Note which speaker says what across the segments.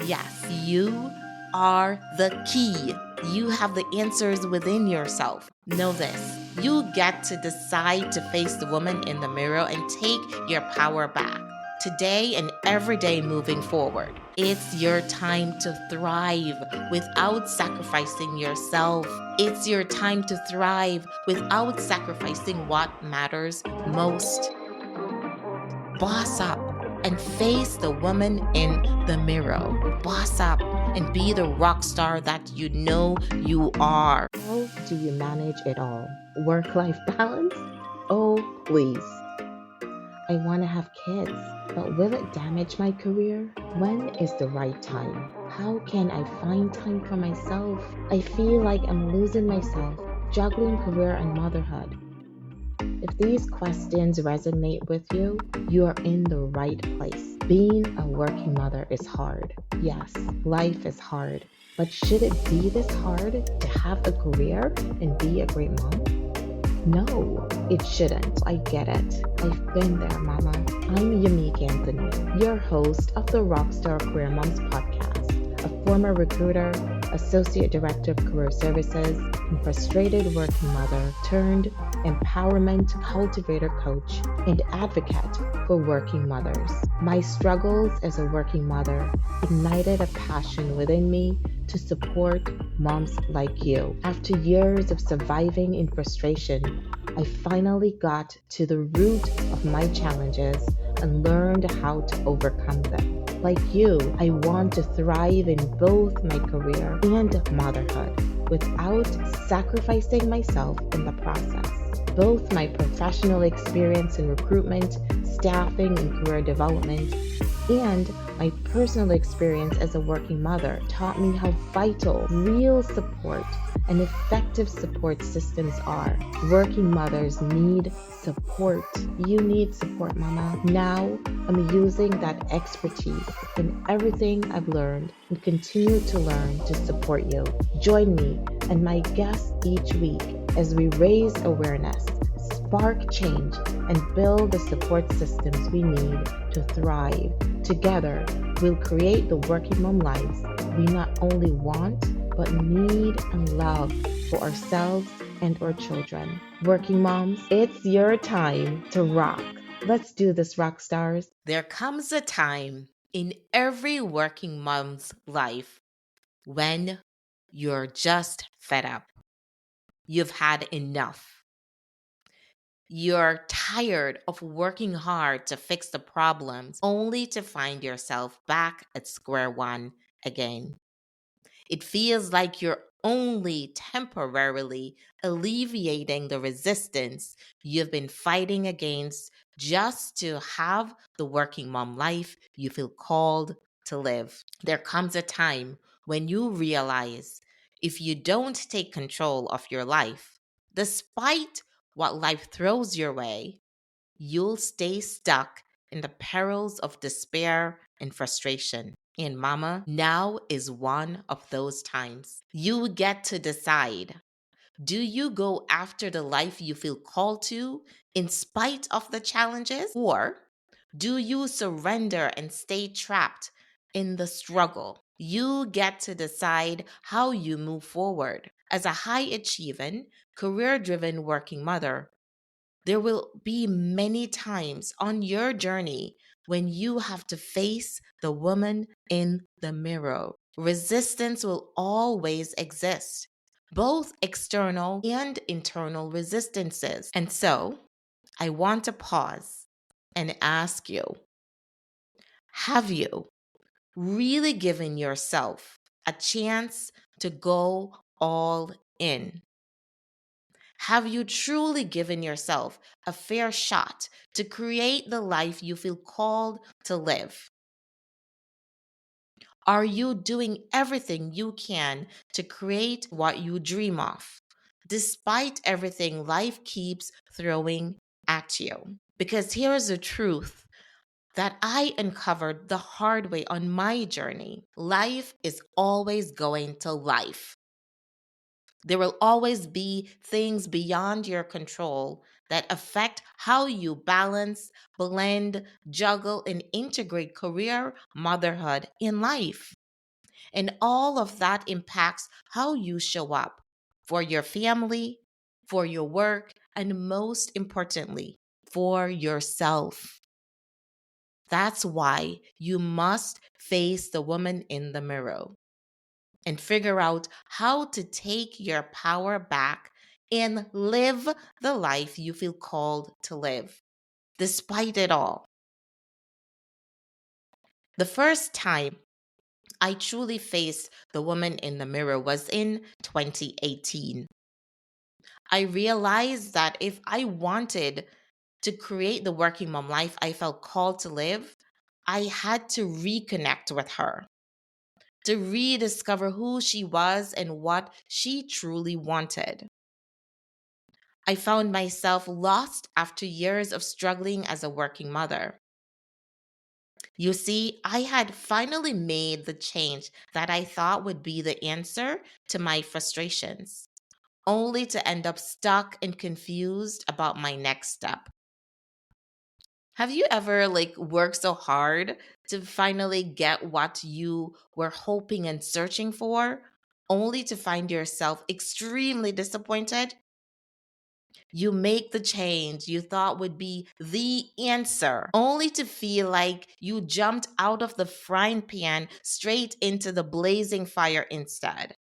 Speaker 1: Yes, you are the key. You have the answers within yourself. Know this. You get to decide to face the woman in the mirror and take your power back. Today and every day moving forward, it's your time to thrive without sacrificing yourself. It's your time to thrive without sacrificing what matters most. Boss up and face the woman in the mirror. Boss up and be the rock star that you know you are. How do you manage it all? Work life balance? Oh, please. I want to have kids, but will it damage my career? When is the right time? How can I find time for myself? I feel like I'm losing myself juggling career and motherhood. If these questions resonate with you, you are in the right place. Being a working mother is hard. Yes, life is hard. But should it be this hard to have a career and be a great mom? No, it shouldn't. I get it. I've been there, Mama. I'm Unique Anthony, your host of the Rockstar Career Moms podcast, a former recruiter, associate director of career services, and frustrated working mother turned empowerment cultivator coach and advocate for working mothers. My struggles as a working mother ignited a passion within me to support moms like you. After years of surviving in frustration, I finally got to the root of my challenges and learned how to overcome them. Like you, I want to thrive in both my career and motherhood without sacrificing myself in the process. Both my professional experience in recruitment, staffing, and career development, and my personal experience as a working mother taught me how vital real support and effective support systems are. Working mothers need support. You need support, Mama. Now I'm using that expertise and everything I've learned and continue to learn to support you. Join me and my guests each week as we raise awareness, spark change, and build the support systems we need to thrive. Together, we'll create the working mom lives we not only want, but need and love for ourselves and our children. Working moms, it's your time to rock. Let's do this, rock stars. There comes a time in every working mom's life when you're just fed up. You've had enough. You're tired of working hard to fix the problems only to find yourself back at square one again. It feels like you're only temporarily alleviating the resistance you've been fighting against just to have the working mom life you feel called to live. There comes a time when you realize if you don't take control of your life, despite what life throws your way, you'll stay stuck in the perils of despair and frustration. And mama, now is one of those times. You get to decide. Do you go after the life you feel called to in spite of the challenges? Or do you surrender and stay trapped in the struggle? You get to decide how you move forward. As a high achieving, career driven working mother, there will be many times on your journey when you have to face the woman in the mirror. Resistance will always exist, both external and internal resistances. And so, I want to pause and ask you, have you really given yourself a chance to go all in? Have you truly given yourself a fair shot to create the life you feel called to live? Are you doing everything you can to create what you dream of, despite everything life keeps throwing at you? Because here's the truth that I uncovered the hard way on my journey. Life is always going to life. There will always be things beyond your control that affect how you balance, blend, juggle, and integrate career, motherhood, in life. And all of that impacts how you show up for your family, for your work, and most importantly, for yourself. That's why you must face the woman in the mirror and figure out how to take your power back and live the life you feel called to live, despite it all. The first time I truly faced the woman in the mirror was in 2018. I realized that if I wanted to create the working mom life I felt called to live, I had to reconnect with her, to rediscover who she was and what she truly wanted. I found myself lost after years of struggling as a working mother. You see, I had finally made the change that I thought would be the answer to my frustrations, only to end up stuck and confused about my next step. Have you ever worked so hard to finally get what you were hoping and searching for, only to find yourself extremely disappointed? You make the change you thought would be the answer, only to feel like you jumped out of the frying pan straight into the blazing fire instead.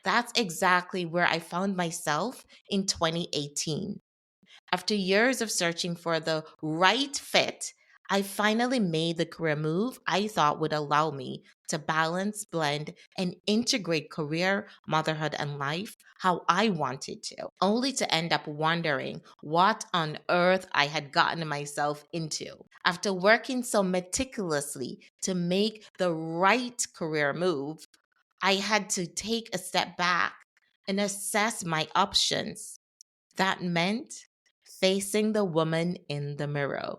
Speaker 1: That's exactly where I found myself in 2018. After years of searching for the right fit, I finally made the career move I thought would allow me to balance, blend, and integrate career, motherhood, and life how I wanted to, only to end up wondering what on earth I had gotten myself into. After working so meticulously to make the right career move, I had to take a step back and assess my options. That meant facing the woman in the mirror,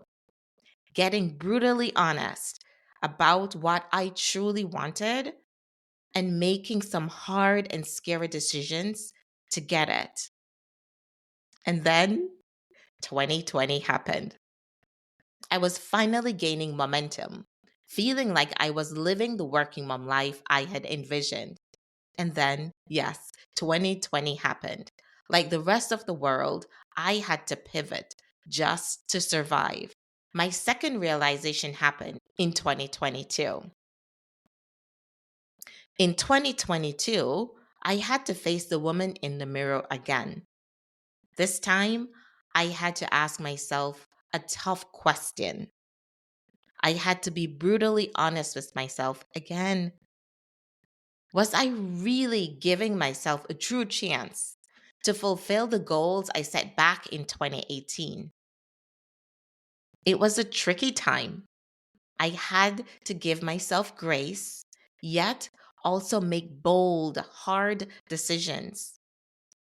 Speaker 1: getting brutally honest about what I truly wanted, and making some hard and scary decisions to get it. And then 2020 happened. I was finally gaining momentum, feeling like I was living the working mom life I had envisioned. And then, yes, 2020 happened. Like the rest of the world, I had to pivot just to survive. My second realization happened in 2022. In 2022, I had to face the woman in the mirror again. This time, I had to ask myself a tough question. I had to be brutally honest with myself again. Was I really giving myself a true chance to fulfill the goals I set back in 2018? It was a tricky time. I had to give myself grace, yet also make bold, hard decisions.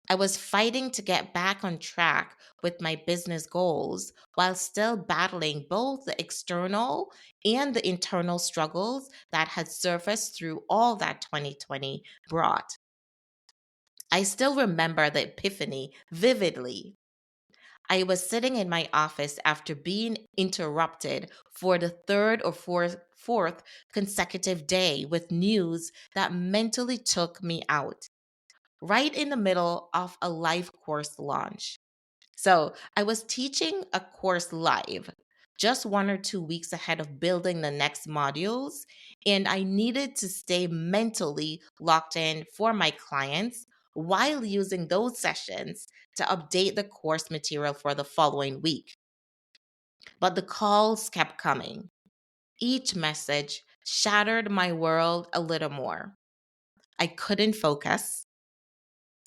Speaker 1: I was fighting to get back on track with my business goals while still battling both the external and the internal struggles that had surfaced through all that 2020 brought. I still remember the epiphany vividly. I was sitting in my office after being interrupted for the third or fourth consecutive day with news that mentally took me out, right in the middle of a live course launch. So I was teaching a course live, just 1 or 2 weeks ahead of building the next modules, and I needed to stay mentally locked in for my clients while using those sessions to update the course material for the following week. But the calls kept coming. Each message shattered my world a little more. I couldn't focus.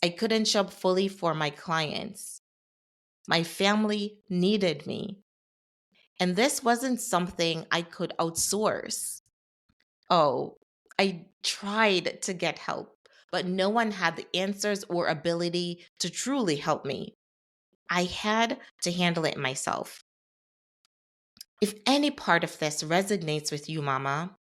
Speaker 1: I couldn't show up fully for my clients. My family needed me. And this wasn't something I could outsource. Oh, I tried to get help, but no one had the answers or ability to truly help me. I had to handle it myself. If any part of this resonates with you, Mama,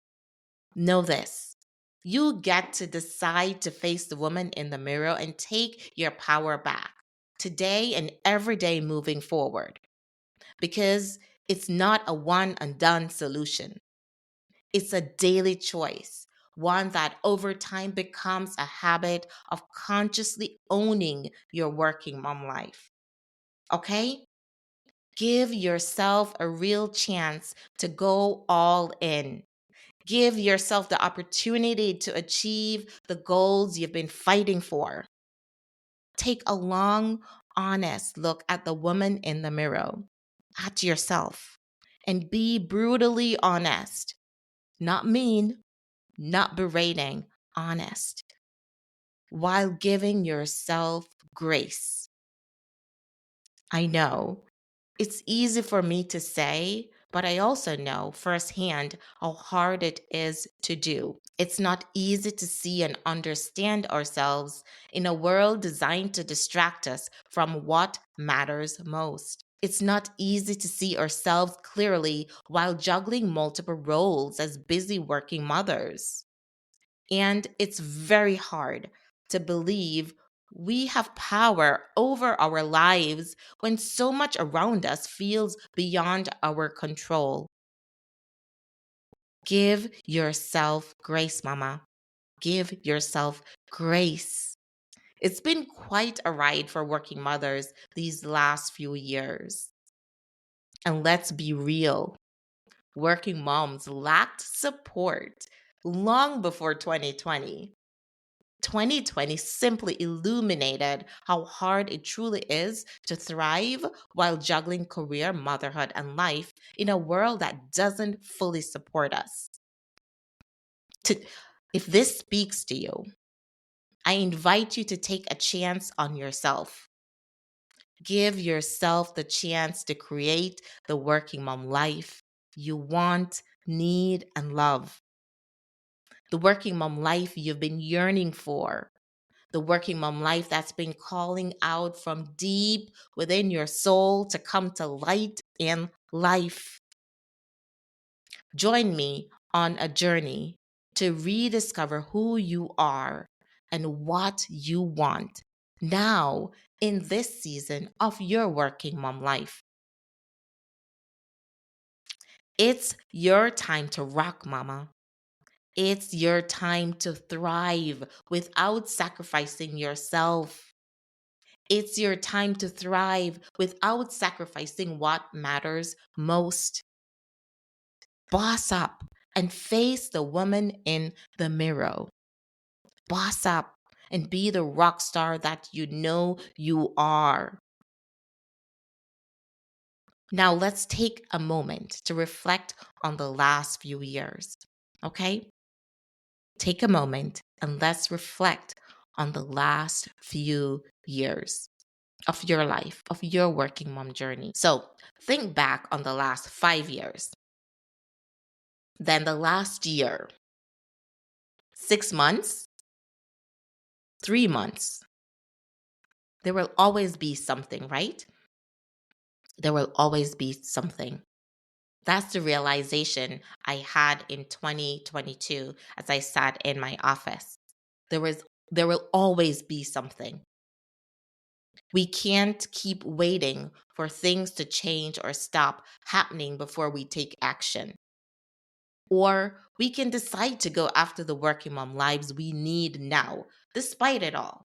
Speaker 1: know this. You get to decide to face the woman in the mirror and take your power back today and every day moving forward, because it's not a one and done solution. It's a daily choice, one that over time becomes a habit of consciously owning your working mom life. Okay? Give yourself a real chance to go all in. Give yourself the opportunity to achieve the goals you've been fighting for. Take a long, honest look at the woman in the mirror, at yourself, and be brutally honest. Not mean, not berating, honest, while giving yourself grace. I know it's easy for me to say, but I also know firsthand how hard it is to do. It's not easy to see and understand ourselves in a world designed to distract us from what matters most. It's not easy to see ourselves clearly while juggling multiple roles as busy working mothers. And it's very hard to believe we have power over our lives when so much around us feels beyond our control. Give yourself grace, mama. Give yourself grace. It's been quite a ride for working mothers these last few years. And let's be real, working moms lacked support long before 2020. 2020 simply illuminated how hard it truly is to thrive while juggling career, motherhood, and life in a world that doesn't fully support us. To, if this speaks to you, I invite you to take a chance on yourself. Give yourself the chance to create the working mom life you want, need, and love. The working mom life you've been yearning for, the working mom life that's been calling out from deep within your soul to come to light in life. Join me on a journey to rediscover who you are and what you want now in this season of your working mom life. It's your time to rock, mama. It's your time to thrive without sacrificing yourself. It's your time to thrive without sacrificing what matters most. Boss up and face the woman in the mirror. Boss up and be the rock star that you know you are. Now, let's take a moment to reflect on the last few years. Okay? Take a moment and let's reflect on the last few years of your life, of your working mom journey. So think back on the last 5 years, then the last year, 6 months, 3 months. There will always be something, right? There will always be something. That's the realization I had in 2022 as I sat in my office. There will always be something. We can't keep waiting for things to change or stop happening before we take action. Or we can decide to go after the working mom lives we need now, despite it all,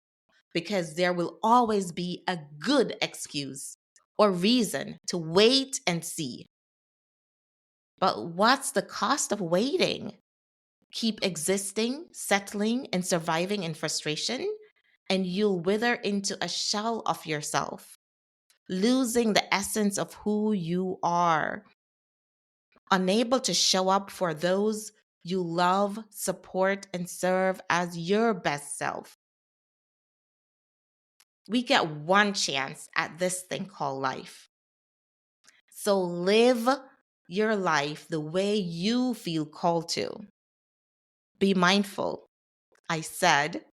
Speaker 1: because there will always be a good excuse or reason to wait and see. But what's the cost of waiting? Keep existing, settling, and surviving in frustration, and you'll wither into a shell of yourself, losing the essence of who you are, unable to show up for those you love, support, and serve as your best self. We get one chance at this thing called life. So live your life the way you feel called to. Be mindful. I said,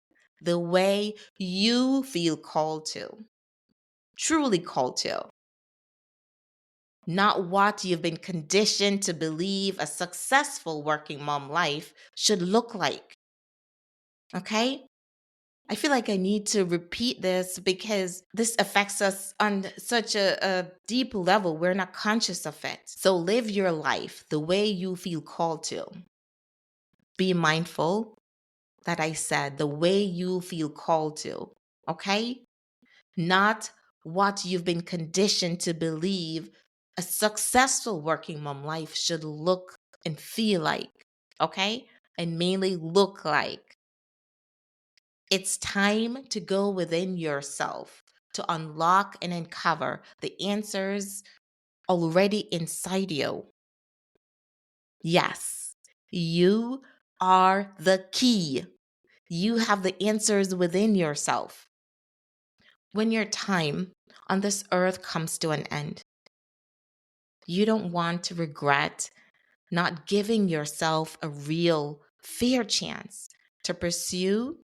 Speaker 1: the way you feel called to, truly called to, not what you've been conditioned to believe a successful working mom life should look like. Okay? I feel like I need to repeat this because this affects us on such a deep level. We're not conscious of it. So live your life the way you feel called to. Be mindful that I said the way you feel called to, okay? Not what you've been conditioned to believe a successful working mom life should look and feel like, okay? And mainly look like. It's time to go within yourself to unlock and uncover the answers already inside you. Yes, you are the key. You have the answers within yourself. When your time on this earth comes to an end, you don't want to regret not giving yourself a real, fair chance to pursue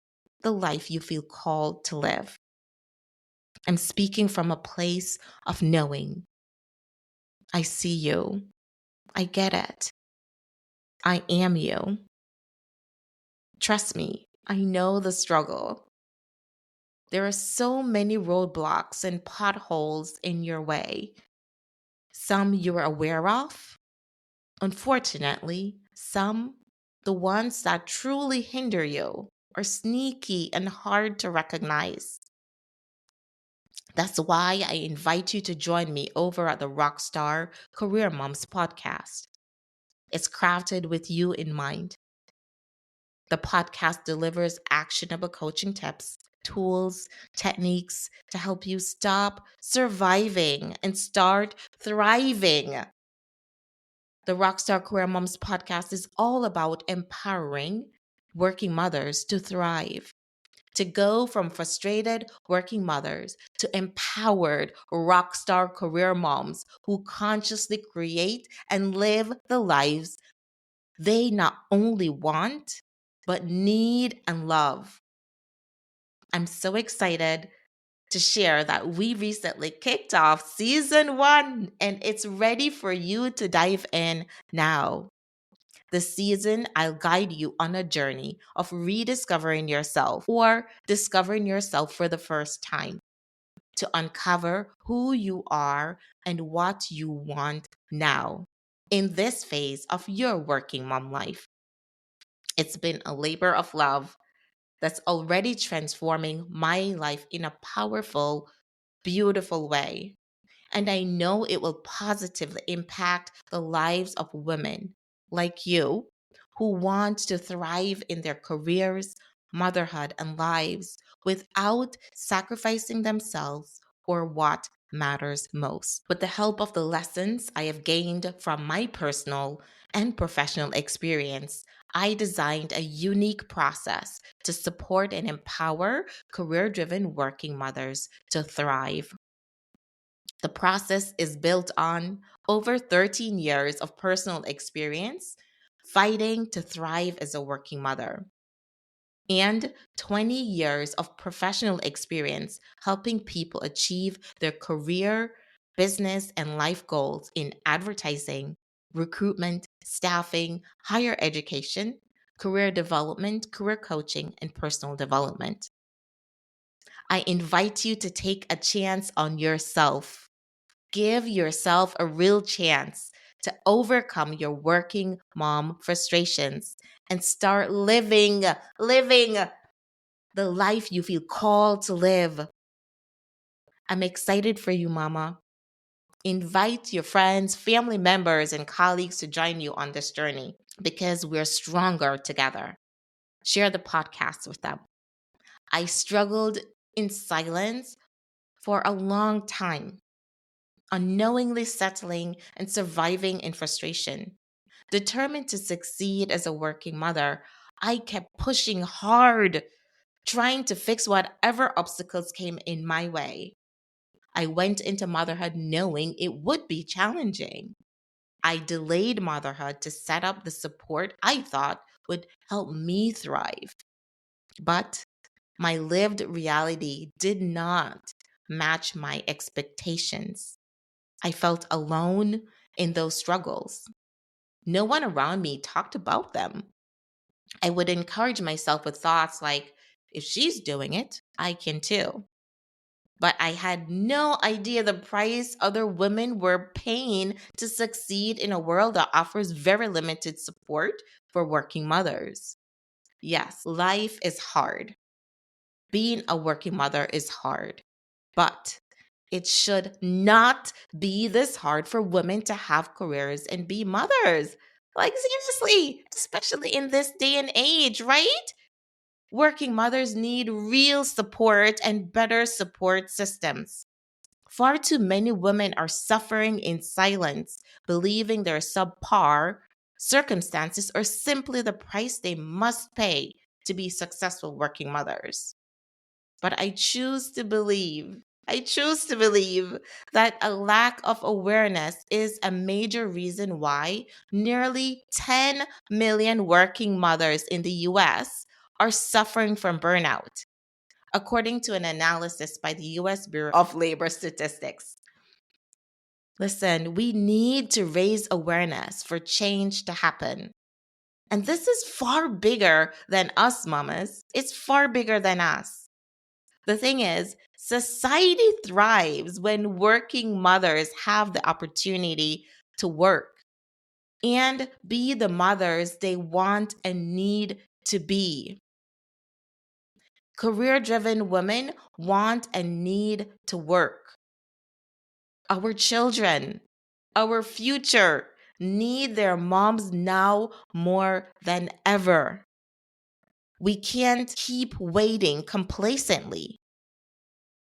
Speaker 1: the life you feel called to live. I'm speaking from a place of knowing. I see you. I get it. I am you. Trust me, I know the struggle. There are so many roadblocks and potholes in your way. Some you're aware of, unfortunately, some, the ones that truly hinder you, are sneaky and hard to recognize. That's why I invite you to join me over at the Rockstar Career Moms podcast. It's crafted with you in mind. The podcast delivers actionable coaching tips, tools, techniques to help you stop surviving and start thriving. The Rockstar Career Moms podcast is all about empowering working mothers to thrive, to go from frustrated working mothers to empowered rockstar career moms who consciously create and live the lives they not only want, but need and love. I'm so excited to share that we recently kicked off season 1 and it's ready for you to dive in now. This season, I'll guide you on a journey of rediscovering yourself or discovering yourself for the first time to uncover who you are and what you want now in this phase of your working mom life. It's been a labor of love that's already transforming my life in a powerful, beautiful way. And I know it will positively impact the lives of women like you who want to thrive in their careers, motherhood, and lives without sacrificing themselves or what matters most. With the help of the lessons I have gained from my personal and professional experience, I designed a unique process to support and empower career driven working mothers to thrive. The process is built on over 13 years of personal experience fighting to thrive as a working mother and 20 years of professional experience helping people achieve their career, business, and life goals in advertising, recruitment, staffing, higher education, career development, career coaching, and personal development. I invite you to take a chance on yourself. Give yourself a real chance to overcome your working mom frustrations and start living the life you feel called to live. I'm excited for you, mama. Invite your friends, family members, and colleagues to join you on this journey because we're stronger together. Share the podcast with them. I struggled in silence for a long time, unknowingly settling and surviving in frustration. Determined to succeed as a working mother, I kept pushing hard, trying to fix whatever obstacles came in my way. I went into motherhood knowing it would be challenging. I delayed motherhood to set up the support I thought would help me thrive. But my lived reality did not match my expectations. I felt alone in those struggles. No one around me talked about them. I would encourage myself with thoughts like, if she's doing it, I can too. But I had no idea the price other women were paying to succeed in a world that offers very limited support for working mothers. Yes, life is hard. Being a working mother is hard, but it should not be this hard for women to have careers and be mothers. Like, seriously, especially in this day and age, right? Working mothers need real support and better support systems. Far too many women are suffering in silence, believing their subpar circumstances are simply the price they must pay to be successful working mothers. But I choose to believe that a lack of awareness is a major reason why nearly 10 million working mothers in the US are suffering from burnout, according to an analysis by the US Bureau of Labor Statistics. Listen, we need to raise awareness for change to happen. And this is far bigger than us, mamas. It's far bigger than us. The thing is, society thrives when working mothers have the opportunity to work and be the mothers they want and need to be. Career driven women want and need to work. Our children, our future, need their moms now more than ever. We can't keep waiting complacently.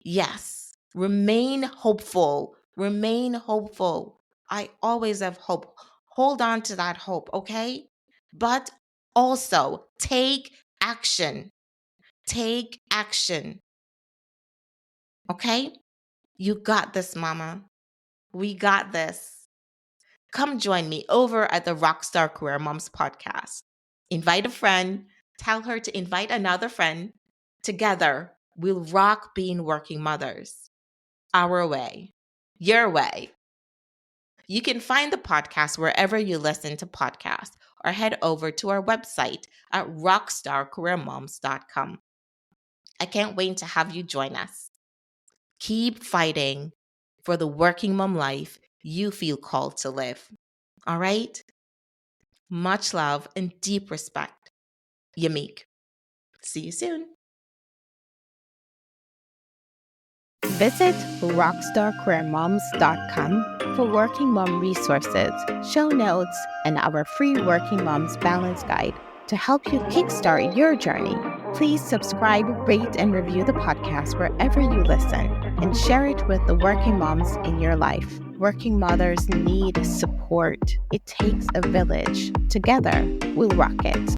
Speaker 1: Yes, remain hopeful. Remain hopeful. I always have hope. Hold on to that hope, okay? But also take action. Take action, okay? You got this, mama. We got this. Come join me over at the Rockstar Career Moms podcast. Invite a friend, tell her to invite another friend. Together, we'll rock being working mothers. Our way, your way. You can find the podcast wherever you listen to podcasts or head over to our website at rockstarcareermoms.com. I can't wait to have you join us. Keep fighting for the working mom life you feel called to live. All right? Much love and deep respect. Yamik. See you soon.
Speaker 2: Visit rockstarcareermoms.com for working mom resources, show notes, and our free Working Moms Balance Guide to help you kickstart your journey. Please subscribe, rate, and review the podcast wherever you listen, and share it with the working moms in your life. Working mothers need support. It takes a village. Together, we'll rock it.